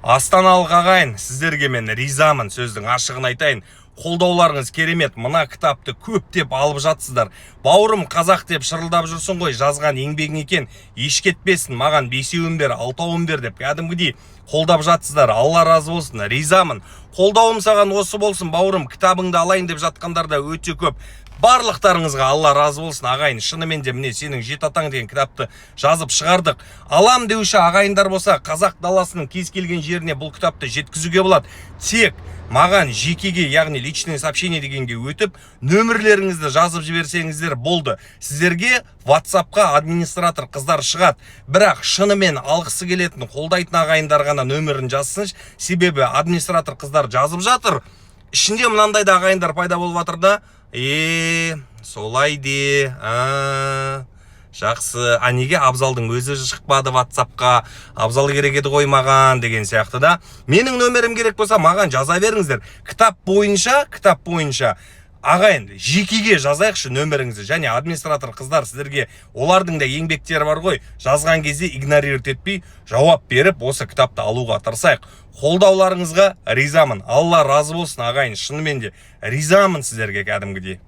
Астаналық ағайын, сіздерге мен ризамын, сөздің ашығын айтайын. Қолдауларыңыз керемет, мына кітапты көптеп алып жатсыздар. Бауырым қазақ деп шырылдап жүрсің ғой, жазған еңбегің екен, еш кетпесін, маған 5-еуін бер, 6-ауын бер деп кәдімгідей қолдап жатсыздар. Алла разы болсын, ризамын. Қолдауым саған осы болсын, бауырым, кітабыңды алайын деп жатқандарда өте көп. Барлықтарыңызға Алла разы болсын ағайын. Шынымен де міне сенің Жеті атаң деген кітапты жазып шығардық. Алам деуші ағайындар болса, қазақ даласының кез келген жеріне бұл кітапты жеткізуге болады. Тек маған жекеге, яғни личный сообщение дегенге өтіп, нөмірлеріңізді жазып жіберсеңіздер болды. Сіздерге WhatsApp-қа администратор қыздар шығады. Бірақ шынымен алғысы келетін, қолдайтын ағайындар ғана нөмірін жазсыншы. Себебі администратор қыздар жазып жатыр. Ішінде мынандай да ағайындар пайда болып жатыр да. Солай де, жақсы, неге Абзалдың өзі шықпады WhatsApp-қа, Абзал керек еді ғой маған деген сияқты да. Менің нөмірім керек болса маған жаза беріңіздер. Кітап бойынша ағайын, жекеге жазайықшы нөміріңізді. Және администратор қыздар сіздерге олардың да еңбектері бар ғой, жазған кезде игнорировать етпей жауап беріп, осы кітапты алуға тырысайық. Қолдауларыңызға ризамын. Алла разы болсын ағайын, шынымен де ризамын сіздерге кәдімгідей.